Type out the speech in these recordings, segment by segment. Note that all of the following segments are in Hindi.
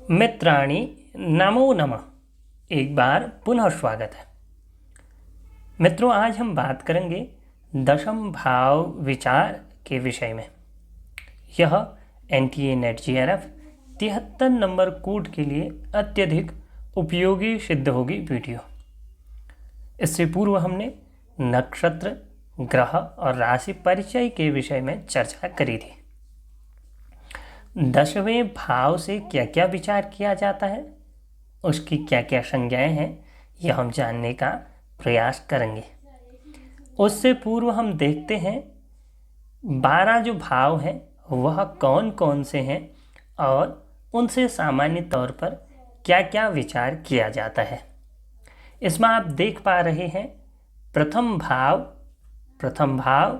मित्राणि नमो नमः। एक बार पुनः स्वागत है। मित्रों, आज हम बात करेंगे दशम भाव विचार के विषय में। यह NTA NET JRF 73 number code के लिए अत्यधिक उपयोगी सिद्ध होगी वीडियो। इससे पूर्व हमने नक्षत्र, ग्रह और राशि परिचय के विषय में चर्चा करी थी। 10वें भाव से क्या क्या विचार किया जाता है, उसकी क्या क्या संज्ञाएं हैं, यह हम जानने का प्रयास करेंगे। उससे पूर्व हम देखते हैं 12 जो भाव हैं वह कौन कौन से हैं और उनसे सामान्य तौर पर क्या क्या विचार किया जाता है। इसमें आप देख पा रहे हैं प्रथम भाव,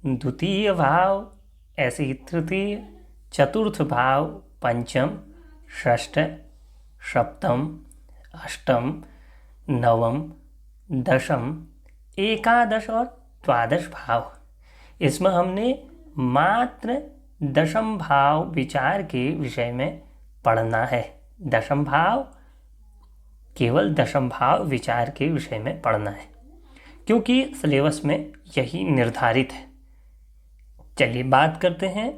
द्वितीय भाव, ऐसे ही तृतीय, चतुर्थ भाव, पंचम, षष्ठ, सप्तम, अष्टम, नवम, दशम, एकादश और द्वादश भाव। इसमें हमने मात्र दशम भाव विचार के विषय में पढ़ना है। दशम भाव, केवल दशम भाव विचार के विषय में पढ़ना है, क्योंकि सिलेबस में यही निर्धारित है। चलिए बात करते हैं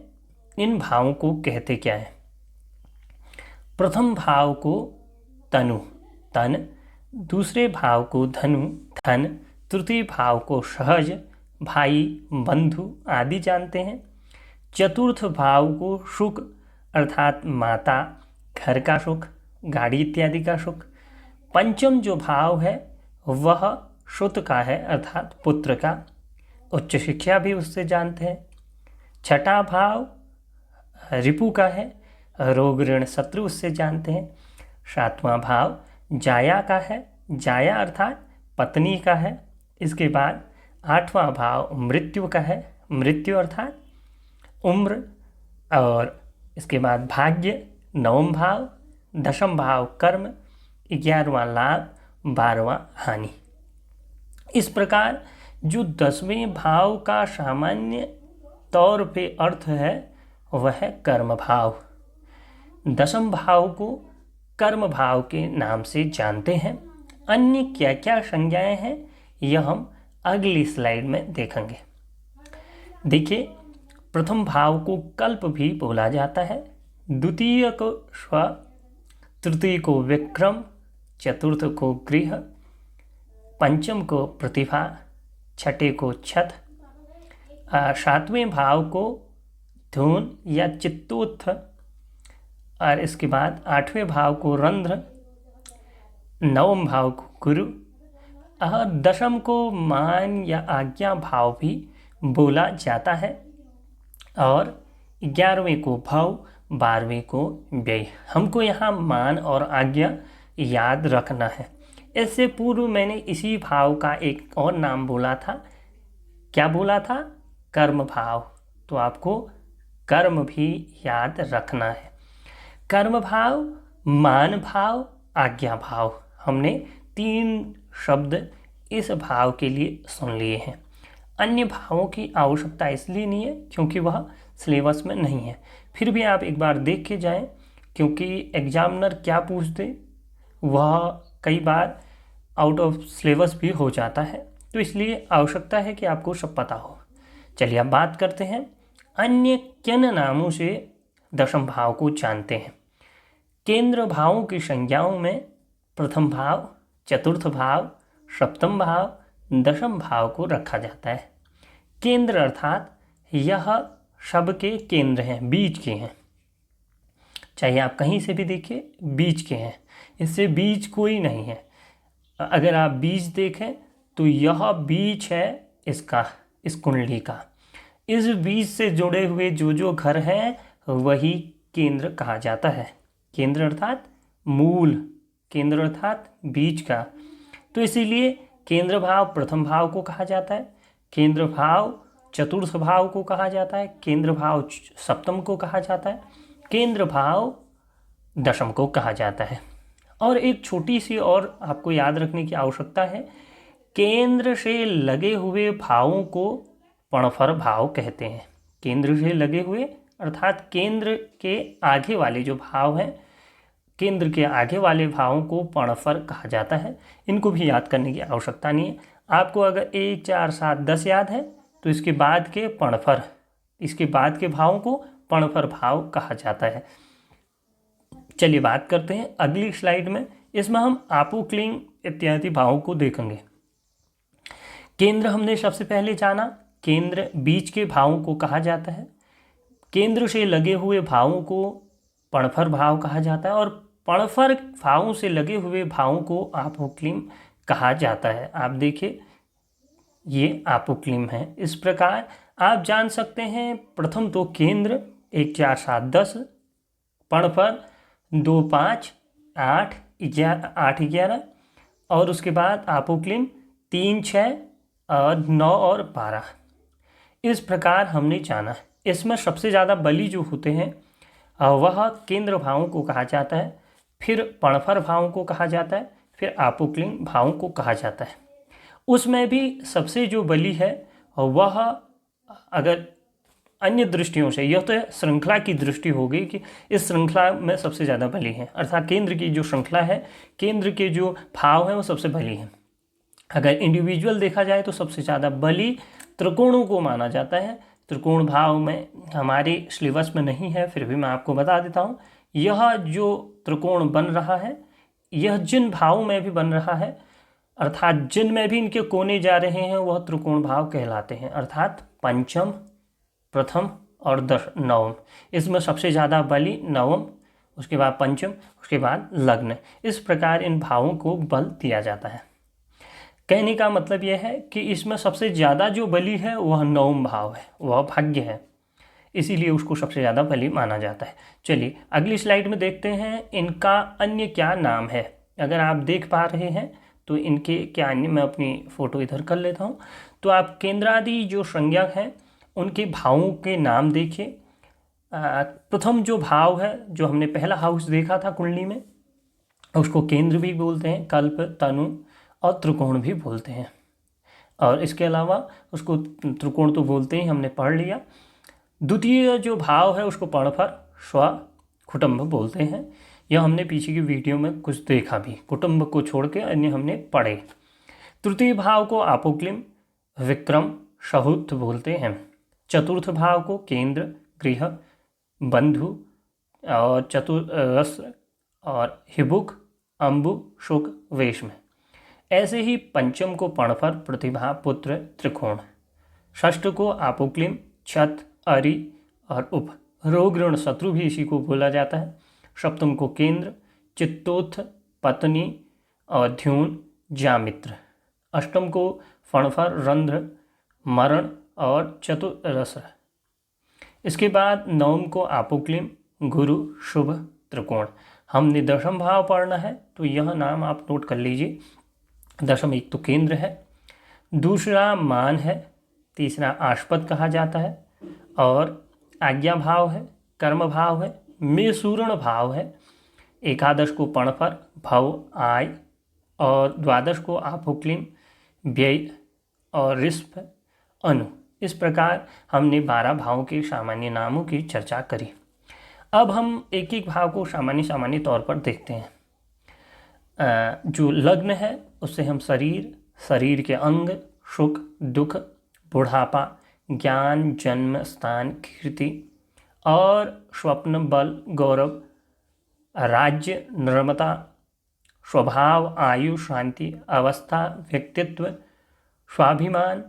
इन भावों को कहते क्या है। प्रथम भाव को तनु, तन, दूसरे भाव को धनु, धन, तृतीय भाव को सहज, भाई, बंधु आदि जानते हैं। चतुर्थ भाव को सुख अर्थात माता, घर का सुख, गाड़ी इत्यादि का सुख। पंचम जो भाव है वह सुत का है अर्थात पुत्र का, उच्च शिक्षा भी उससे जानते हैं। छठा भाव रिपु का है, रोग ऋण शत्रु उससे जानते हैं। सातवां भाव जाया का है, जाया अर्थात पत्नी का है। इसके बाद आठवां भाव मृत्यु का है, मृत्यु अर्थात उम्र। और इसके बाद भाग्य, नवम भाव, दशम भाव कर्म, 11वां लाभ, 12वां हानि। इस प्रकार जो 10वें भाव का सामान्य तौर पे अर्थ है वह है कर्म भाव। दशम भाव को कर्म भाव के नाम से जानते हैं। अन्य क्या क्या संज्ञाएं हैं यह हम अगली स्लाइड में देखेंगे। देखिए, प्रथम भाव को कल्प भी बोला जाता है, द्वितीय को स्व, तृतीय को विक्रम, चतुर्थ को गृह, पंचम को प्रतिभा, छठे को छठ, सातवें भाव को धून या चित्तोत्थ, और इसके बाद आठवें भाव को रंध्र, नवम भाव को गुरु और दशम को मान या आज्ञा भाव भी बोला जाता है, और 11वें को भव, 12वें को व्यय। हमको यहाँ मान और आज्ञा याद रखना है। इससे पूर्व मैंने इसी भाव का एक और नाम बोला था। क्या बोला था? कर्म भाव। तो आपको कर्म भी याद रखना है। कर्म भाव, मान भाव, आज्ञा भाव, हमने 3 शब्द इस भाव के लिए सुन लिए हैं। अन्य भावों की आवश्यकता इसलिए नहीं है क्योंकि वह सिलेबस में नहीं है। फिर भी आप एक बार देख के जाएं, क्योंकि एग्जामिनर क्या पूछते वह कई बार आउट ऑफ सिलेबस भी हो जाता है, तो इसलिए आवश्यकता है कि आपको सब पता हो। चलिए अब बात करते हैं अन्य किन नामों से दशम भाव को जानते हैं। केंद्र भावों की संज्ञाओं में प्रथम भाव, चतुर्थ भाव, सप्तम भाव, दशम भाव को रखा जाता है। केंद्र अर्थात यह सबके केंद्र हैं, बीच के हैं। चाहे आप कहीं से भी देखिए, बीच के हैं, इससे बीच कोई नहीं है। अगर आप बीज देखें तो यह बीज है इसका, इस कुंडली का। इस बीज से जुड़े हुए जो घर हैं वही केंद्र कहा जाता है। केंद्र अर्थात मूल, केंद्र अर्थात बीज का। तो इसीलिए केंद्र भाव प्रथम भाव को कहा जाता है, केंद्र भाव चतुर्थ भाव को कहा जाता है, केंद्र भाव सप्तम को कहा जाता है, केंद्र भाव दशम को कहा जाता है। और एक छोटी सी और आपको याद रखने की आवश्यकता है, केंद्र से लगे हुए भावों को पणफर भाव कहते हैं। केंद्र से लगे हुए अर्थात केंद्र के आगे वाले जो भाव हैं केंद्र के आगे वाले भावों को पणफर कहा जाता है। इनको भी याद करने की आवश्यकता नहीं है। आपको अगर 1, 4, 7, 10 याद है तो इसके बाद के पणफर, इसके बाद के भावों को पणफर भाव कहा जाता है। चलिए बात करते हैं अगली स्लाइड में। इसमें हम आपू क्लिंग इत्यादि भावों को देखेंगे। केंद्र हमने सबसे पहले जाना, केंद्र बीच के भावों को कहा जाता है। केंद्र से लगे हुए भावों को पणफर भाव कहा जाता है और पणफर भावों से लगे हुए भावों को आपोक्लिम कहा जाता है। आप देखिए ये आपोक्लिम है। इस प्रकार आप जान सकते हैं प्रथम तो केंद्र 1, 4, 7, 10, पणफर 2, 5, 8, 11 और उसके बाद आपोक्लिम 3, 6 और 9 और 12। इस प्रकार हमने जाना है। इसमें सबसे ज़्यादा बली जो होते हैं वह केंद्र भावों को कहा जाता है, फिर पणफर भावों को कहा जाता है, फिर आपोक्लिंग भावों को कहा जाता है। उसमें भी सबसे जो बली है वह, अगर अन्य दृष्टियों से, यह तो श्रृंखला की दृष्टि हो गई कि इस श्रृंखला में सबसे ज़्यादा बली है, अर्थात केंद्र की जो श्रृंखला है, केंद्र के जो भाव हैं वो सबसे बली है। अगर इंडिविजुअल देखा जाए तो सबसे ज़्यादा बली त्रिकोणों को माना जाता है। त्रिकोण भाव में हमारे सिलेबस में नहीं है, फिर भी मैं आपको बता देता हूँ। यह जो त्रिकोण बन रहा है, यह जिन भावों में भी बन रहा है, अर्थात जिन में भी इनके कोने जा रहे हैं, वह त्रिकोण भाव कहलाते हैं, अर्थात पंचम, प्रथम और नवम। इसमें सबसे ज़्यादा बली नवम, उसके बाद पंचम, उसके बाद लग्न। इस प्रकार इन भावों को बल दिया जाता है। कहने का मतलब यह है कि इसमें सबसे ज़्यादा जो बली है वह नवम भाव है, वह भाग्य है, इसीलिए उसको सबसे ज़्यादा बली माना जाता है। चलिए अगली स्लाइड में देखते हैं इनका अन्य क्या नाम है। अगर आप देख पा रहे हैं तो इनके क्या अन्य, मैं अपनी फ़ोटो इधर कर लेता हूँ। तो आप केंद्रादि जो संज्ञक हैं उनके भावों के नाम देखिए। प्रथम जो भाव है, जो हमने पहला हाउस देखा था कुंडली में, उसको केंद्र भी बोलते हैं, कल्प, तनु और त्रिकोण भी बोलते हैं। और इसके अलावा उसको त्रिकोण तो बोलते ही, हमने पढ़ लिया। द्वितीय जो भाव है उसको पणफर, स्व, कुटुंब बोलते हैं। यह हमने पीछे की वीडियो में कुछ देखा भी, कुटुंब को छोड़ के अन्य हमने पढ़े। तृतीय भाव को आपोक्लिम, विक्रम, सहुत बोलते हैं। चतुर्थ भाव को केंद्र, गृह, बंधु और चतुरस और हिबुक, अम्बु, शुक, वेश में। ऐसे ही पंचम को पणफर, प्रतिभा, पुत्र, त्रिकोण। षष्ठ को आपोक्लिम, छत, अरि और उप, रोग, ऋण, शत्रु भी इसी को बोला जाता है। सप्तम को केंद्र, चित्तोत्थ, पत्नी और ध्यून, जामित्र। अष्टम को फणफर, रंध्र, मरण और चतुरस। इसके बाद नवम को आपोक्लिम, गुरु, शुभ, त्रिकोण। हमने दशम भाव पढ़ना है तो यह नाम आप नोट कर लीजिए। दशम एक तो केंद्र है, दूसरा मान है, तीसरा आस्पद कहा जाता है और आज्ञा भाव है, कर्म भाव है, मेसूरण भाव है। एकादश को पणफर, भव, आय और द्वादश को आपोक्लिम, व्यय और रिस्प, अनु। इस प्रकार हमने 12 भावों के सामान्य नामों की चर्चा करी। अब हम एक एक भाव को सामान्य तौर पर देखते हैं। जो लग्न है उससे हम शरीर के अंग, सुख, दुख, बुढ़ापा, ज्ञान, जन्म स्थान, कीर्ति और स्वप्न, बल, गौरव, राज्य, निर्मता, स्वभाव, आयु, शांति, अवस्था, व्यक्तित्व, स्वाभिमान,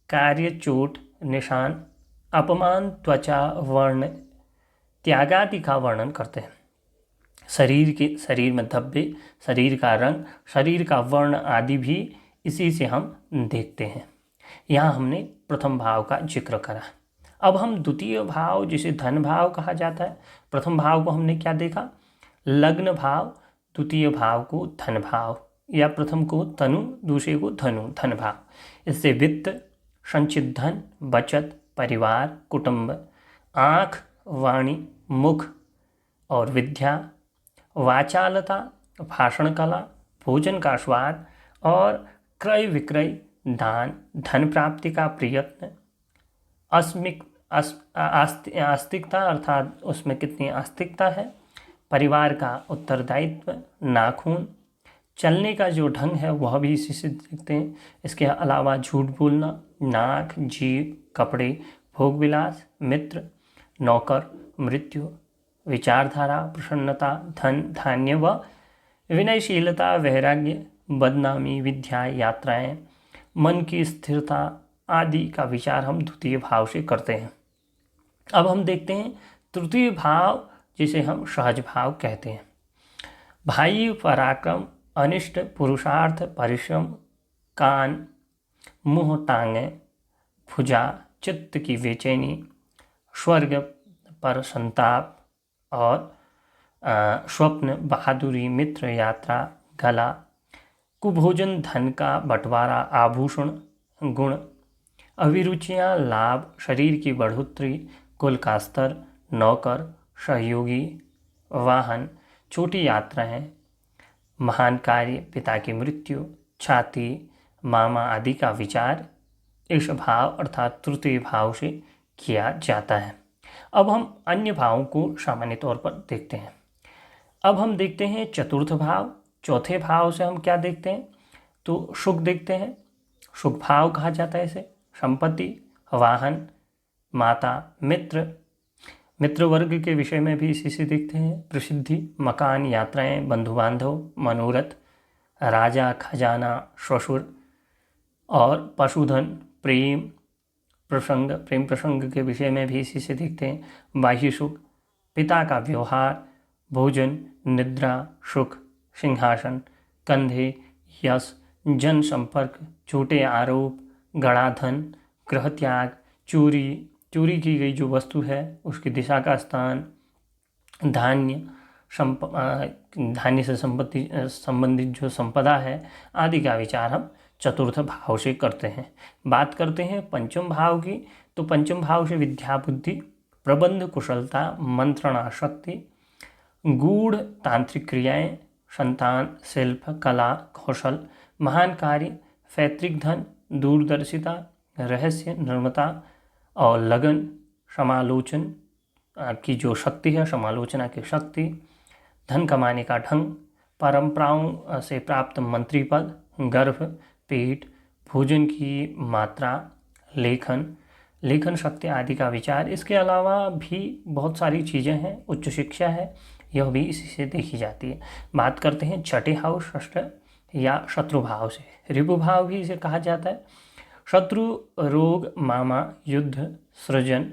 कार्य, चोट, निशान, अपमान, त्वचा, वर्ण, त्यागादि का वर्णन करते हैं। शरीर में धब्बे, शरीर का रंग, शरीर का वर्ण आदि भी इसी से हम देखते हैं। यहाँ हमने प्रथम भाव का जिक्र करा। अब हम द्वितीय भाव, जिसे धन भाव कहा जाता है, प्रथम भाव को हमने क्या देखा, लग्न भाव, द्वितीय भाव को धन भाव, या प्रथम को तनु, दूसरे को धनु, धन भाव। इससे वित्त, संचित धन, बचत, परिवार, कुटुंब, आँख, वाणी, मुख और विद्या, वाचालता, भाषण कला, भोजन का स्वाद और क्रय विक्रय, दान, धन प्राप्ति का प्रयत्न, आस्तिकता अर्थात उसमें कितनी आस्तिकता है, परिवार का उत्तरदायित्व, नाखून, चलने का जो ढंग है वह भी इसी से देखते हैं। इसके अलावा झूठ बोलना, नाक, जीभ, कपड़े, भोग विलास, मित्र, नौकर, मृत्यु, विचारधारा, प्रसन्नता, धन, धान्य व विनयशीलता, वैराग्य, बदनामी, विद्या, यात्राएं, मन की स्थिरता आदि का विचार हम द्वितीय भाव से करते हैं। अब हम देखते हैं तृतीय भाव, जिसे हम सहज भाव कहते हैं। भाई, पराक्रम, अनिष्ट, पुरुषार्थ, परिश्रम, कान, मुंह, टांगें, भुजा, चित्त की बेचैनी, स्वर्ग पर संताप और स्वप्न, बहादुरी, मित्र, यात्रा, गला, कुभोजन, धन का बंटवारा, आभूषण, गुण, अभिरुचियाँ, लाभ, शरीर की बढ़ोतरी, कुल का स्तर, नौकर, सहयोगी, वाहन, छोटी यात्राएं, महान कार्य, पिता की मृत्यु, छाती, मामा आदि का विचार इस भाव अर्थात तृतीय भाव से किया जाता है। अब हम अन्य भावों को सामान्य तौर पर देखते हैं। अब हम देखते हैं चतुर्थ भाव। चौथे भाव से हम क्या देखते हैं, तो सुख देखते हैं। सुख भाव कहा जाता है इसे। संपत्ति, वाहन, माता, मित्र, मित्र वर्ग के विषय में भी इसी से देखते हैं। प्रसिद्धि, मकान, यात्राएं, बंधु बांधव, मनोरथ, राजा, खजाना, ससुर और पशुधन, प्रेम प्रसंग, प्रेम प्रसंग के विषय में भी इसी से देखते हैं। बाह्य सुख, पिता का व्यवहार, भोजन, निद्रा, सुख, सिंहासन, कंधे, यश, जन संपर्क, छोटे आरोप, गड़ा धन, गृह त्याग, चोरी की गई जो वस्तु है उसकी दिशा का स्थान, धान्य से संबंधित जो संपदा है आदि का विचार हम चतुर्थ भाव से करते हैं। बात करते हैं पंचम भाव की, तो पंचम भाव से विद्या, बुद्धि, प्रबंध, कुशलता, मंत्रणा शक्ति, गूढ़ तांत्रिक क्रियाएं, संतान, शिल्प, कला, कौशल, महान कार्य, पैतृक धन, दूरदर्शिता, रहस्य, निर्मता और लगन, समालोचन की जो शक्ति है, समालोचना की शक्ति, धन कमाने का ढंग, परंपराओं से प्राप्त मंत्री पद, गर्भ, पेट, भोजन की मात्रा, लेखन शक्ति आदि का विचार। इसके अलावा भी बहुत सारी चीज़ें हैं। उच्च शिक्षा है, यह भी इसी से देखी जाती है। बात करते हैं छठे हाउस, षष्ठ या शत्रु भाव से। रिपु भाव भी इसे कहा जाता है। शत्रु, रोग, मामा, युद्ध, सृजन,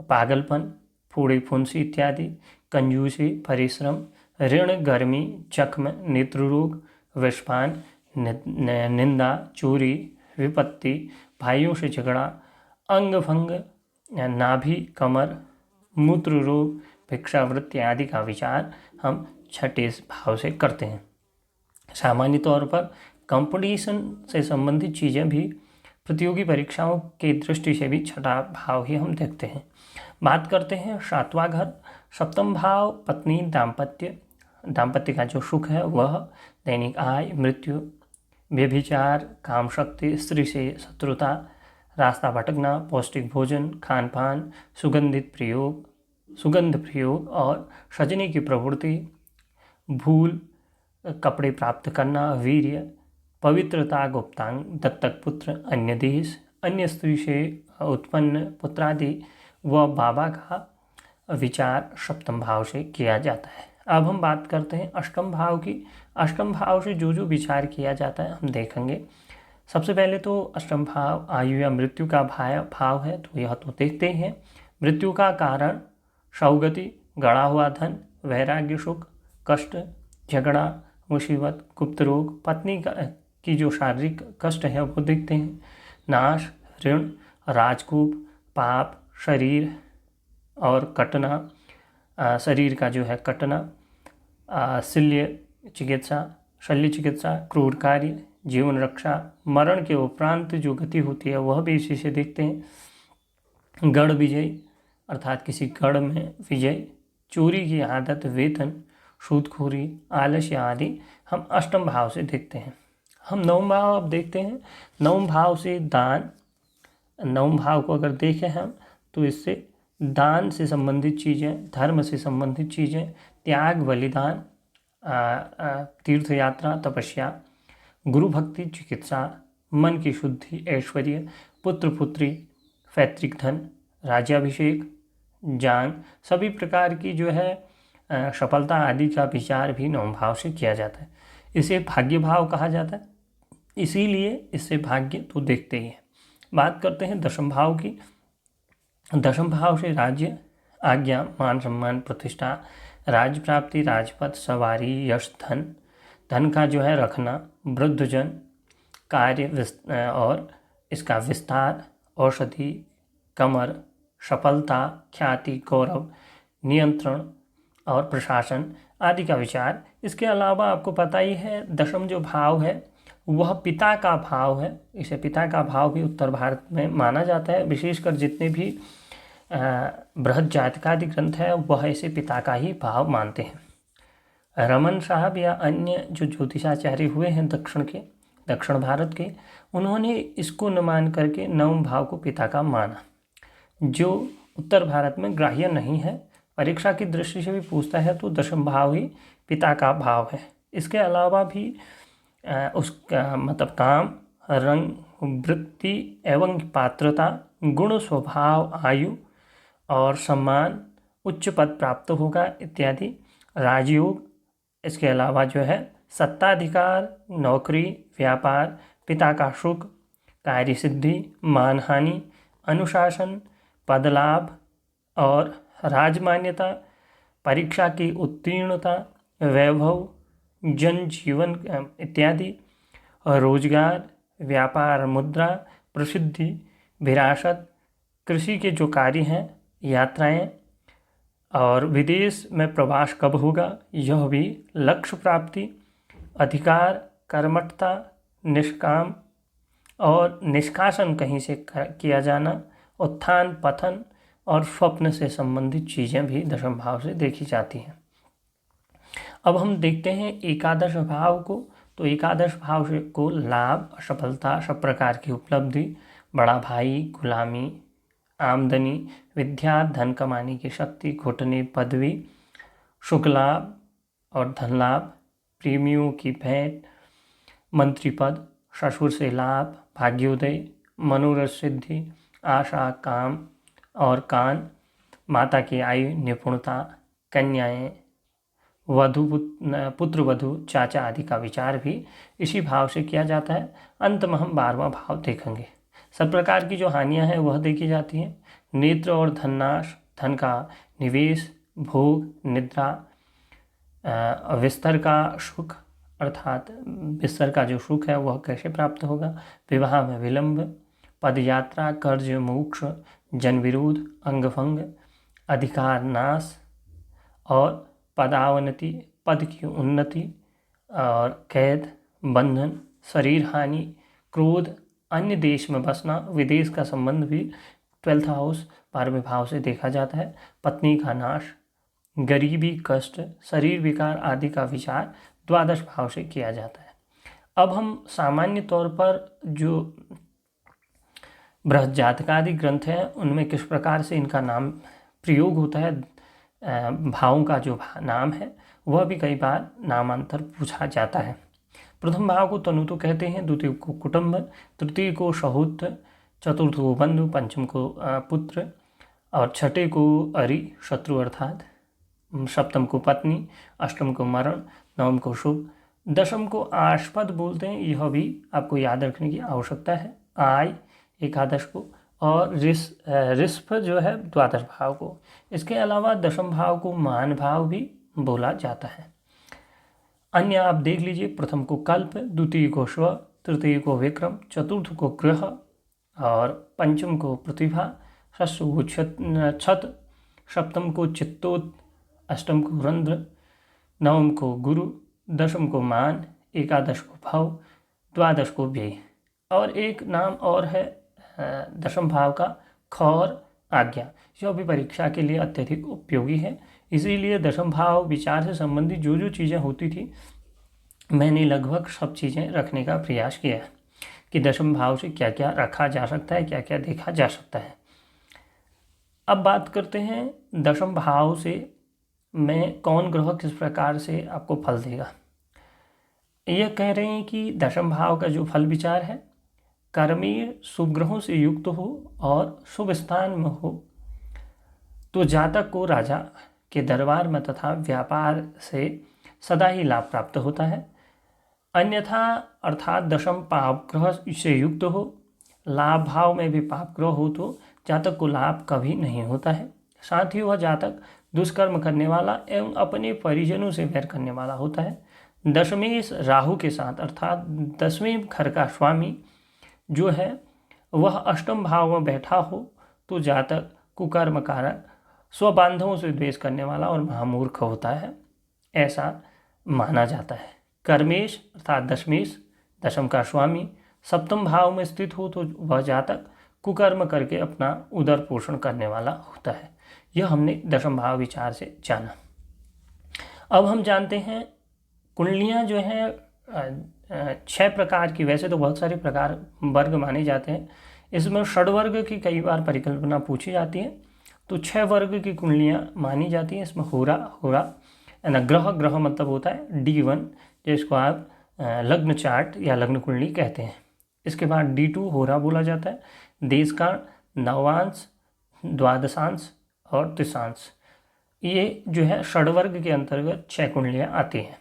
पागलपन, फूड़ी फुंसी इत्यादि, कंजूसी, परिश्रम, ऋण, गर्मी, जख्म, नेत्र रोग, विषपान, निंदा, चोरी, विपत्ति, भाइयों से झगड़ा, अंग भंग, नाभि, कमर, मूत्र रोग, भिक्षावृत्ति आदि का विचार हम छठे भाव से करते हैं। सामान्य तौर पर कंपटीशन से संबंधित चीज़ें भी, प्रतियोगी परीक्षाओं की दृष्टि से भी छठा भाव ही हम देखते हैं। बात करते हैं सातवां घर, सप्तम भाव, पत्नी, दाम्पत्य का जो सुख है वह, दैनिक आय, मृत्यु, व्यभिचार, काम शक्ति, स्त्री से शत्रुता, रास्ता भटकना, पौष्टिक भोजन, खान पान, सुगंध प्रयोग और सजने की प्रवृत्ति, भूल, कपड़े प्राप्त करना, वीर्य, पवित्रता, गुप्तांग, दत्तक पुत्र, अन्य देश, अन्य स्त्री से उत्पन्न पुत्रादि व बाबा का विचार सप्तम भाव से किया जाता है। अब हम बात करते हैं अष्टम भाव की। अष्टम भाव से जो विचार किया जाता है हम देखेंगे। सबसे पहले तो अष्टम भाव आयु या मृत्यु का भाव है, तो यह तो देखते ही हैं। मृत्यु का कारण सौगति, गड़ा हुआ धन, वैराग्य, सुख, कष्ट, झगड़ा, मुसीबत, गुप्त रोग, पत्नी की जो शारीरिक कष्ट है वो देखते हैं। नाश, ऋण, राजकूप, पाप, शरीर और कटना, शरीर का जो है कटना, शल्य चिकित्सा, क्रूर कार्य, जीवन रक्षा, मरण के उपरांत जो गति होती है वह भी इसी से देखते हैं। गढ़ विजय अर्थात किसी गढ़ में विजय, चोरी की आदत, वेतन, सूदखोरी, आलस्य आदि हम अष्टम भाव से देखते हैं। हम नवम भाव अब देखते हैं। नवम भाव से दान, नवम भाव को अगर देखें हम तो इससे दान से संबंधित चीज़ें, धर्म से संबंधित चीज़ें, त्याग, बलिदान, तीर्थ यात्रा, तपस्या, गुरु भक्ति, चिकित्सा, मन की शुद्धि, ऐश्वर्य, पुत्र पुत्री, पैतृक धन, राज्याभिषेक, जान, सभी प्रकार की जो है सफलता आदि का विचार भी नवम भाव से किया जाता है। इसे भाग्य भाव कहा जाता है, इसीलिए इससे भाग्य तो देखते ही है। बात करते हैं दशम भाव की। दशम भाव से राज्य, आज्ञा, मान सम्मान, प्रतिष्ठा, राज्य प्राप्ति, राजपद, सवारी, यश, धन, धन का जो है रखना, वृद्धजन, कार्य और इसका विस्तार, औषधि, कमर, सफलता, ख्याति, गौरव, नियंत्रण और प्रशासन आदि का विचार। इसके अलावा आपको पता ही है दशम जो भाव है वह पिता का भाव है। इसे पिता का भाव भी उत्तर भारत में माना जाता है। विशेषकर जितने भी बृहद जातकादि ग्रंथ है वह इसे पिता का ही भाव मानते हैं। रमन साहब या अन्य जो ज्योतिषाचार्य हुए हैं दक्षिण भारत के, उन्होंने इसको न मान करके नवम भाव को पिता का माना, जो उत्तर भारत में ग्राह्य नहीं है। परीक्षा की दृष्टि से भी पूछता है तो दशम भाव ही पिता का भाव है। इसके अलावा भी उसका मतलब काम, रंग, वृत्ति एवं पात्रता, गुण, स्वभाव, आयु और सम्मान, उच्च पद प्राप्त होगा इत्यादि, राजयोग। इसके अलावा जो है सत्ताधिकार, नौकरी, व्यापार, पिता का सुख, कार्य सिद्धि, मानहानि, अनुशासन, पदलाभ और राजमान्यता, परीक्षा की उत्तीर्णता, वैभव, जन जीवन इत्यादि, रोजगार, व्यापार, मुद्रा, प्रसिद्धि, विरासत, कृषि के जो कार्य हैं, यात्राएं और विदेश में प्रवास कब होगा यह भी, लक्ष्य प्राप्ति, अधिकार, कर्मठता, निष्काम और निष्कासन कहीं से किया जाना, उत्थान पतन और स्वप्न से संबंधित चीज़ें भी दशम भाव से देखी जाती हैं। अब हम देखते हैं एकादश भाव को। तो एकादश भाव से को लाभ, सफलता, सब प्रकार की उपलब्धि, बड़ा भाई, गुलामी, आमदनी, विद्या, धन कमाने की शक्ति, घुटने, पदवी, सुख लाभ और धन लाभ, प्रेमियों की भेंट, मंत्री पद, ससुर से लाभ, भाग्योदय, मनोरथ सिद्धि, आशा, काम और कान, माता की आयु, निपुणता, कन्याएं, पुत्र वधु, चाचा आदि का विचार भी इसी भाव से किया जाता है। अंत में हम 12वां भाव देखेंगे। सब प्रकार की जो हानियां हैं वह देखी जाती हैं। नेत्र और धननाश, धन का निवेश, भोग, निद्रा, विस्तर का सुख अर्थात बिस्तर का जो सुख है वह कैसे प्राप्त होगा, विवाह में विलंब, पदयात्रा, कर्ज, मोक्ष, जन विरोध, अंगभंग, अधिकार नाश और पदावनति, पद की उन्नति और कैद, बंधन, शरीर हानि, क्रोध, अन्य देश में बसना, विदेश का संबंध भी 12th हाउस 12वें भाव से देखा जाता है। पत्नी का नाश, गरीबी, कष्ट, शरीर विकार आदि का विचार 12 भाव से किया जाता है। अब हम सामान्य तौर पर जो बृहद जातकादि ग्रंथ हैं उनमें किस प्रकार से इनका नाम प्रयोग होता है, भावों का जो नाम है वह भी कई बार नामांतर पूछा जाता है। प्रथम भाव को तनु तो कहते हैं, द्वितीय को कुटुंब, तृतीय को सहोत्र, चतुर्थ को बंधु, पंचम को पुत्र और छठे को अरि शत्रु अर्थात, सप्तम को पत्नी, अष्टम को मरण, नवम को शुभ, दशम को आस्पद बोलते हैं। यह भी आपको याद रखने की आवश्यकता है। आय एकादश को और रिस्प जो है 12 भाव को। इसके अलावा दशम भाव को मान भाव भी बोला जाता है। अन्य आप देख लीजिए, प्रथम को कल्प, द्वितीय को स्व, तृतीय को विक्रम, चतुर्थ को ग्रह और पंचम को प्रतिभा, षष्ठ को छत, सप्तम को चित्तोत, अष्टम को रंध्र, नवम को गुरु, दशम को मान, एकादश को भव, 12 को व्यय। और एक नाम और है दशम भाव का, खौर, आज्ञा। यह भी परीक्षा के लिए अत्यधिक उपयोगी है। इसीलिए दशम भाव विचार से संबंधित जो जो चीज़ें होती थी मैंने लगभग सब चीज़ें रखने का प्रयास किया है कि दशम भाव से क्या क्या रखा जा सकता है, क्या क्या देखा जा सकता है। अब बात करते हैं दशम भाव से में कौन ग्रह किस प्रकार से आपको फल देगा। यह कह रहे हैं कि दशम भाव का जो फल विचार है, कर्मीय शुभ ग्रहों से युक्त हो और शुभ स्थान में हो तो जातक को राजा के दरबार में तथा व्यापार से सदा ही लाभ प्राप्त होता है। अन्यथा अर्थात दशम पाप ग्रह से युक्त हो, लाभ भाव में भी पाप ग्रह हो तो जातक को लाभ कभी नहीं होता है। साथ ही वह जातक दुष्कर्म करने वाला एवं अपने परिजनों से वैर करने वाला होता है। दशमेश राहु के साथ अर्थात 10वें घर का स्वामी जो है वह अष्टम भाव में बैठा हो तो जातक कुकर्म कारक, स्वबांधवों से द्वेष करने वाला और महामूर्ख होता है, ऐसा माना जाता है। कर्मेश अर्थात दशमेश, दशम का स्वामी सप्तम भाव में स्थित हो तो वह जातक कुकर्म करके अपना उदर पोषण करने वाला होता है। यह हमने दशम भाव विचार से जाना। अब हम जानते हैं कुंडलियाँ जो हैं 6 प्रकार की, वैसे तो बहुत सारे प्रकार वर्ग माने जाते हैं, इसमें षड्वर्ग की कई बार परिकल्पना पूछी जाती है। तो 6 वर्ग की कुंडलियाँ मानी जाती हैं। इसमें होरा ग्रह मतलब होता है D1, जिसको आप लग्न चार्ट या लग्न कुंडली कहते हैं। इसके बाद D2 होरा बोला जाता है, देशकाल, नवांश, द्वादशांश और त्रिशांश। ये जो है षड्वर्ग के अंतर्गत 6 कुंडलियाँ आती हैं।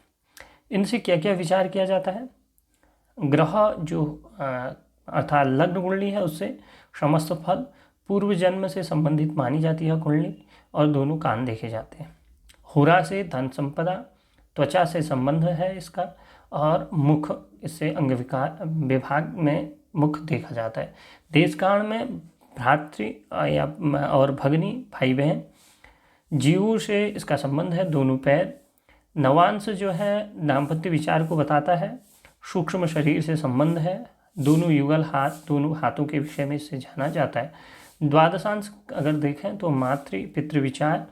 इनसे क्या क्या विचार किया जाता है। ग्रह जो अर्थात लग्न कुंडली है उससे समस्त फल, पूर्व जन्म से संबंधित मानी जाती है कुंडली और दोनों कान देखे जाते हैं। होरा से धन संपदा, त्वचा से संबंध है इसका, और मुख, इससे अंग विभाग में मुख देखा जाता है। देशकाल में भ्रातृ या और भगनी भाई बहन, जीवों से इसका संबंध है, दोनों पैर। नवांश जो है दाम्पत्य विचार को बताता है, सूक्ष्म शरीर से संबंध है, दोनों युगल हाथ, दोनों हाथों के विषय में इससे जाना जाता है। द्वादशांश अगर देखें तो मातृ पितृ विचार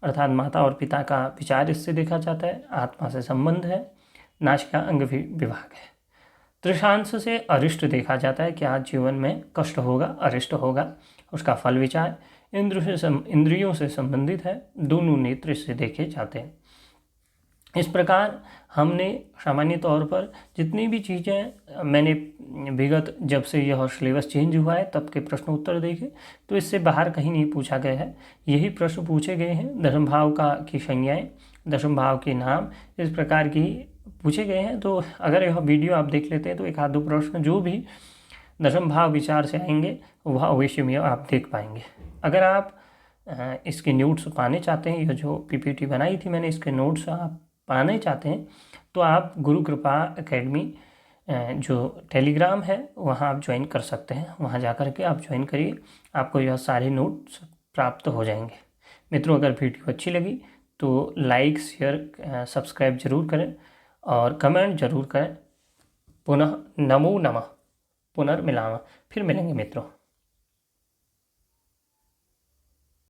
अर्थात माता और पिता का विचार इससे देखा जाता है, आत्मा से संबंध है, नासिका अंग विभाग है। त्रिशांश से अरिष्ट देखा जाता है, क्या जीवन में कष्ट होगा, अरिष्ट होगा, उसका फल विचार। इंद्रियों से संबंधित है, दोनों नेत्र से देखे जाते हैं। इस प्रकार हमने सामान्य तौर पर जितनी भी चीज़ें मैंने विगत जब से यह सिलेबस चेंज हुआ है तब के प्रश्न उत्तर देखे तो इससे बाहर कहीं नहीं पूछा गया है। यही प्रश्न पूछे गए हैं। दशम भाव की संज्ञाएं, दशम भाव के नाम इस प्रकार की पूछे गए हैं। तो अगर यह वीडियो आप देख लेते हैं तो एक आध दो प्रश्न जो भी दशम भाव विचार से आएंगे वह अवश्य में आप देख पाएंगे। अगर आप इसके नोट्स पाने चाहते हैं, यह जो PPT बनाई थी मैंने, इसके नोट्स आप पाने चाहते हैं तो आप गुरु कृपा एकेडमी जो टेलीग्राम है वहाँ आप ज्वाइन कर सकते हैं। वहाँ जा कर के आप ज्वाइन करिए, आपको यह सारे नोट्स प्राप्त हो जाएंगे। मित्रों, अगर वीडियो अच्छी लगी तो लाइक, शेयर, सब्सक्राइब जरूर करें और कमेंट जरूर करें। पुनः नमो नमः, पुनर्मिलामः। फिर मिलेंगे मित्रों।